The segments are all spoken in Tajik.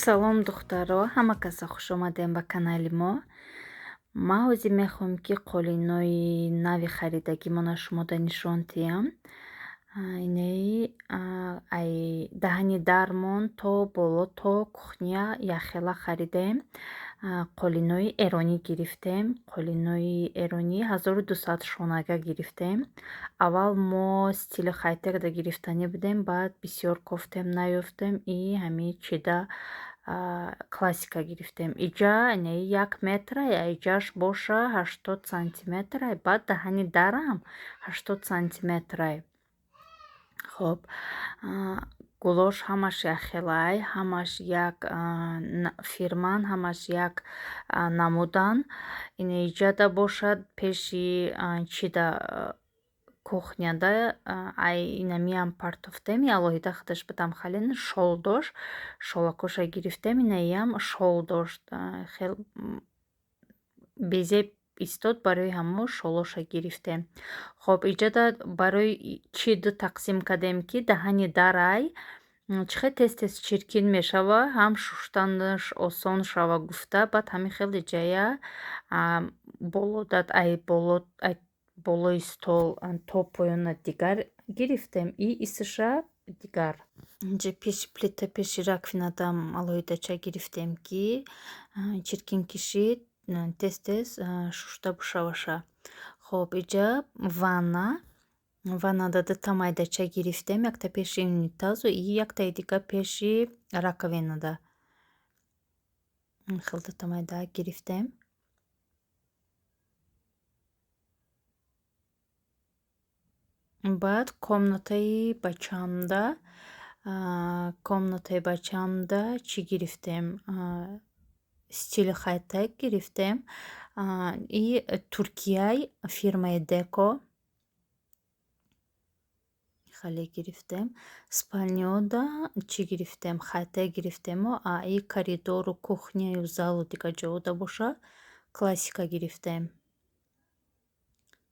Салом духтаро, ҳама каса хуш омадем ба канали мо. Ма ҳозир мехоҳам ки қолинои нави харидагимона шумода нишон диҳам. Инаи ай даҳани дармон то боло то кухня яхела харидем. Қолинои эронӣ гирифтем. Қолинои эронӣ 1200 шонага гирифтем. Аввал мо стили хай-текда гирифтанӣ будем, баъд бисёр кофтем, наёфтем и ҳамин чида классика гирифтем. Иҷа 1 метра, иҷаш боша 80 сантиметра, баъд даҳани дарам 80 сантиметра. хоб гулош ҳамаш яхелай, ҳамаш як фирман, ҳамаш як намудан. Ин иҷада бошад пеши чида кухняда ай инамиам партофтеми алоҳида худаш будам халин шол дошт. Шолакоша гирифтем, инаиам шол дошт. Хел безе истод, барои ҳамо шолоша гирифтем. Хоб иҷада барои чӣ ду тақсим кардем ки даҳани дарай чӣ хел тез чиркин мешава, ҳам шуштанаш осон шава гуфта, баъд ҳамин хел иҷая болодат ай болои стол то поёна дигар гирифтем и истиша дигар. Инҷа пеши плита, пеши раковинадам алоҳидача гирифтем ки чиркин кишид тез шушта бушаваша. Хоб иҷа ваннада дута майдача гирифтем, якта пеши унитазу и яктаи дигар пеши раковинада. Ин хел дута майда гирифтем. Баъд комнатаи бачамда чӣ гирифтем? Стили хай-тек гирифтем. И Туркияи фирмаи Деко хале гирифтем. Спальнёда чӣ гирифтем? Хай-тек гирифтему, и коридору кухняю залу дигар ҷода боша классика гирифтем.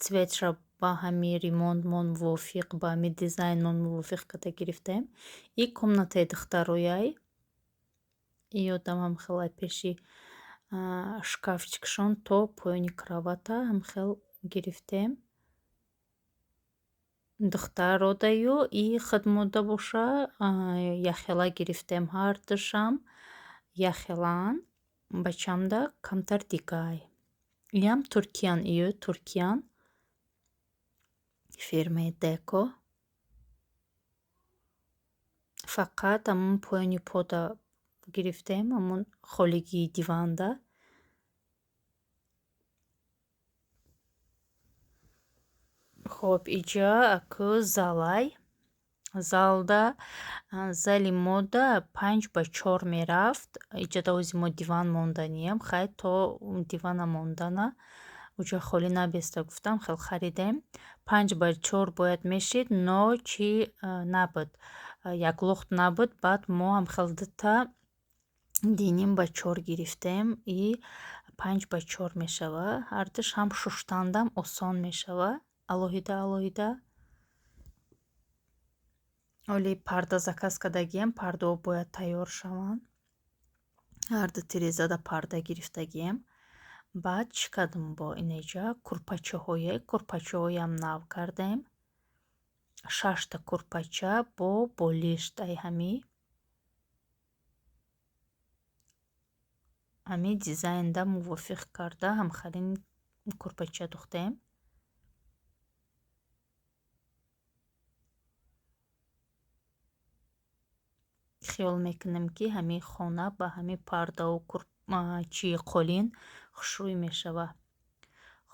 Цветша ба ҳамин ремонтмон мувофиқ, ба ҳамин дизайнмон мувофиқ карда гирифтем. И комнатаи духтарояй ёдам ҳамхел пеши шкафчикшон то поёни кровата ҳамхел гирифтем. Духтародаю и хидмотда боша яхела гирифтем. Ҳар душам яхелаанд, бачамда камтар дигай. Иям Туркиян фирмаи Деко. Фақат ҳамун поёни пода гирифтем, ҳамун холигии диванда. Хоб иҷа аку залай. Залда зали мода 5x4 мерафт. Иҷада ҳозир мо диван монданием, хай то дивана мондана уҷа холӣ набеста гуфтам хел харидем. 5x4 бояд мешид, но чӣ набуд, як лухт набуд. Баъд мо ҳамхел дута 2.5x4 гирифтем и 5x4 мешава. Ҳардуш ҳам шуштандам осон мешава алоҳида. оли парда заказ кардагием, пардаҳо бояд тайёр шаванд. Ҳарду тирезада парда гирифтагием. Баъд чӣ кардем бо инаиҷа курпачаҳоям нав кардем. 6та курпача бо болишт ай ҳамин дизайнда мувофиқ карда ҳамхалин курпача духтем. хиёл мекунем ки ҳамин хона ба ҳамин пардаву чии қолин хушрӯй мешава.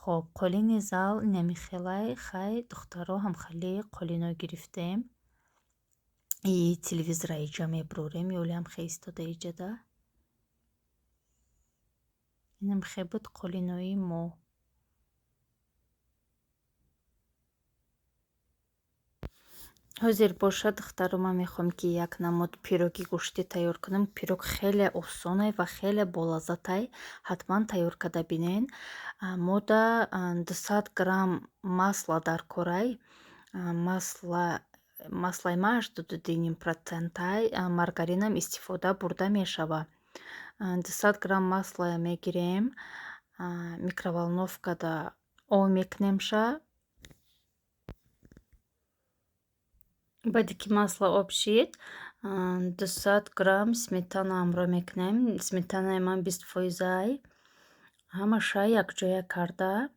хоб қолини зал намихелай хай духтаро ҳамхали қолино гирифтем. И телевизора иҷа мебурорем, ёлиам хе истода иҷада. Инам хе буд қолинои мо. ҳозир бошад духтаро, ман мехоҳам ки як намуд пироги гӯшти тайёр кунам. Пирог хеле осонай ва хеле болаззатай. Ҳатман тайёр карда бинен. Мода 200 грамм масла дар корай. Масла маслаи ма 82% маргаринам истифода бурда мешавад. 200 грамм масла мегирем, микроволновкада об мекунемша. баъде ки масло об шид, 200 грамм сметана ҳамроҳ мекунем. Сметанаи ман 20%. Ҳамаша якҷоя карда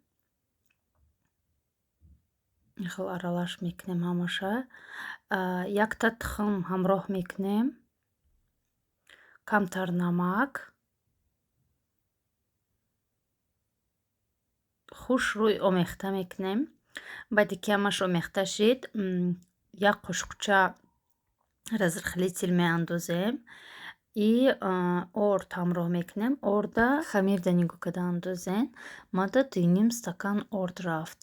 хел аралаш мекунем. Ҳамаша якта тухм ҳамроҳ мекунем, камтар намак, хушрӯй омехта мекунем. баъде ки ҳамаш омехта шид, як қошуқча разрыхлитель меандозем и орд ҳамроҳ мекунем. Орда хамир дар нигоҳкарда андозем. Мада 2,5 стакан орд рафт.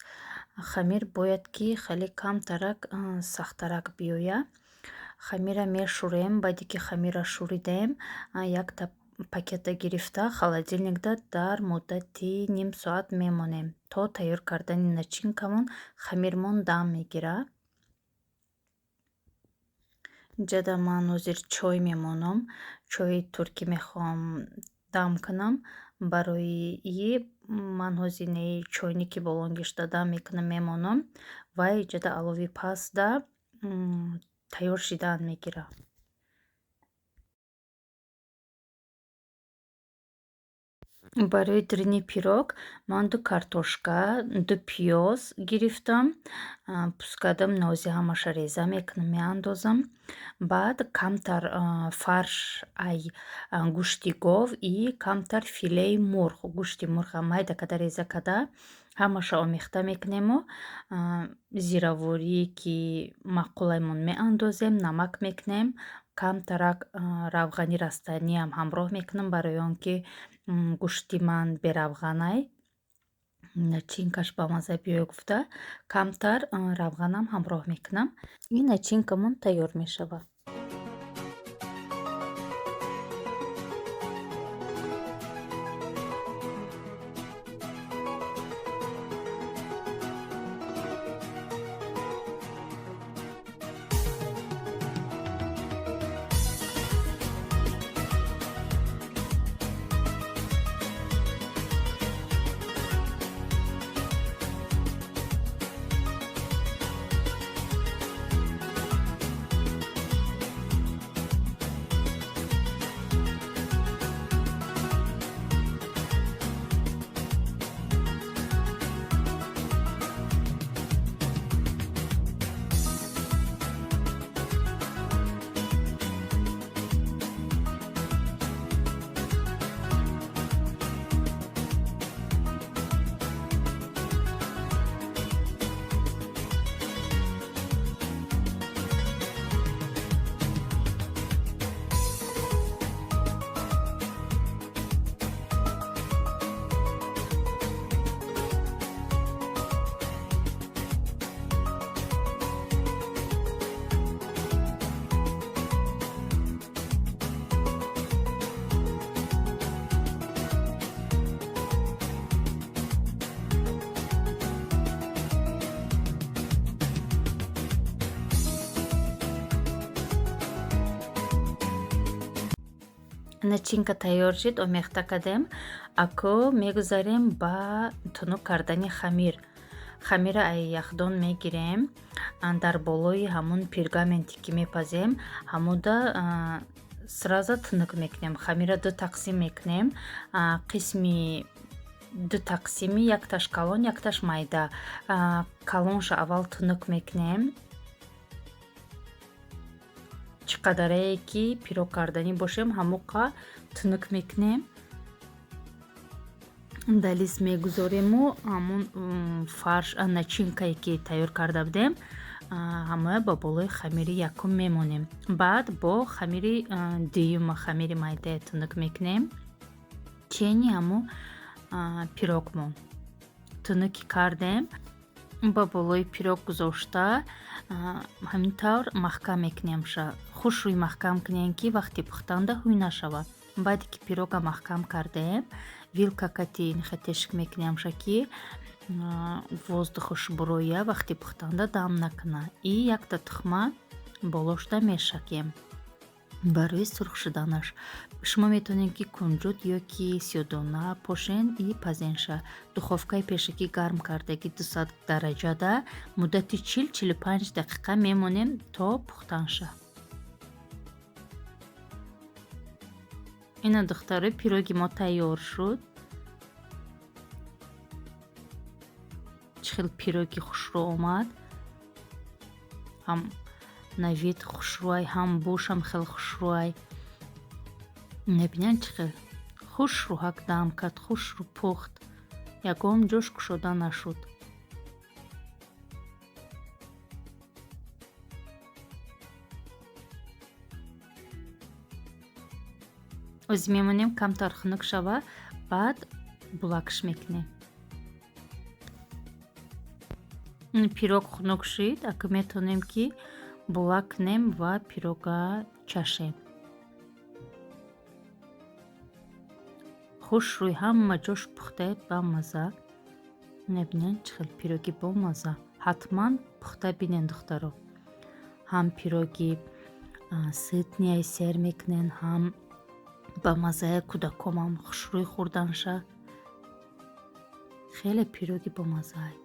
Хамир бояд ки хеле камтарак сахтарак биёяд. Хамира мешӯрем. баъде ки хамира шӯридем, якта пакета гирифта холодильникда дар муддати ним соат мемонем, то тайёр кардани начинкамон хамирмон дам мегирад. Инҷода ман ҳозир чой мемонам. Чойи туркӣ мехоҳам дам кунам. Барои ин ман ҳозир чойники болонгишта дам мекунам, мемонам ва инҷода алови паста тайёр шидан мегирад. барои дурини пирог ман 2 картошка, 2 пиёз гирифтам. Пӯскадам, нози ҳамаша реза мекунам, меандозам. Баъд камтар фарш ай гӯшти гов и камтар филеи мурғ, гӯшти мурға майда карда реза карда ҳамаша омехта мекунему. зираворие ки маъқулаймон меандозем, намак мекунем, камтарак равғани растаниам ҳамроҳ мекунам, барои он ки гӯшти ман беравғанай начинкаш ба мазза биёяд гуфта камтар равғанам ҳамроҳ мекунам. ин начинкамон тайёр мешавад. начинка тайёр шид, омехта кардем. Ако мегузарем ба тунук кардани хамир. Хамира аз яхдон мегирем, дар болои ҳамун пергаменте ки мепазем ҳамуда сразу тунук мекунем. Хамира 2 тақсим мекунем. Қисми 2 тақсими, якташ калон, якташ майда. Калонша аввал тунук мекунем. чӣ қадарае ки пирог карданӣ бошем ҳамуқа тунук мекунем. дар лист мегузорему ҳамун фарш начинкае ки тайёр карда будем ҳамоя ба болои хамири якум мемонем. баъд бо хамири дуюма, хамири майдае тунук мекунем. чени ҳамун пирогмон тунуки кардем, ба болои пирог гузошта ҳамин тавр маҳкам мекунемша. хушрӯй маҳкам кунем ки вақти пухтанда ҳӯй нашавад. баъде ки пирога маҳкам кардем, вилка кати тешик мекунемша ки воздухаш буроя вақти пухтанда дам накуна. И якта тухма болошта мешакем барои сурх шуданаш. Шумо метавонед ки кунҷут ё ки сиёдона пошен и пазенша. Духовкаи пешакӣ гарм кардаги 200 дараҷада муддати 40-45 дақиқа мемонем то пухтан ша. Ина духтаро пироги мо тайёр шуд. Чӣ хел пироги хушрӯ омад. Ҳам навид хушрӯай, ҳам бушам хел хушрӯай. Мебинед чӣ хел хушрӯ ҳак дам кард, хушрӯ пухт. Ягон ҷош кушода нашуд. Ози мемонем камтар хунук шава, баъд булакш мекунем. Пирог хунук шид, ака метавонем ки булак кунем ва пирога чашем. Хушрӯй ҳама ҷош пухта ба маза. Мебинед чӣ хел пироги бомаза. Ҳатман пухта бинен духтаро. Ҳам пироги сытнияи сер мекунен, ҳам ба мазаи кӯдакомам хушрӯй хӯрданша. Хеле пироги бомазаи.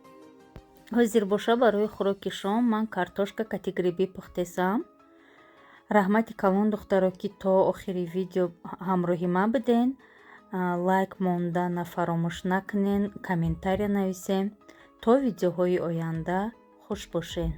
Ҳозир боша барои хӯроки шом ман картошка катигрибӣ пухтесам. Раҳмати калон духтаро ки то охири видео ҳамроҳи ман буден. Лайк мондана фаромӯш накунен, комментария нависем. То видеоҳои оянда хуш бошед.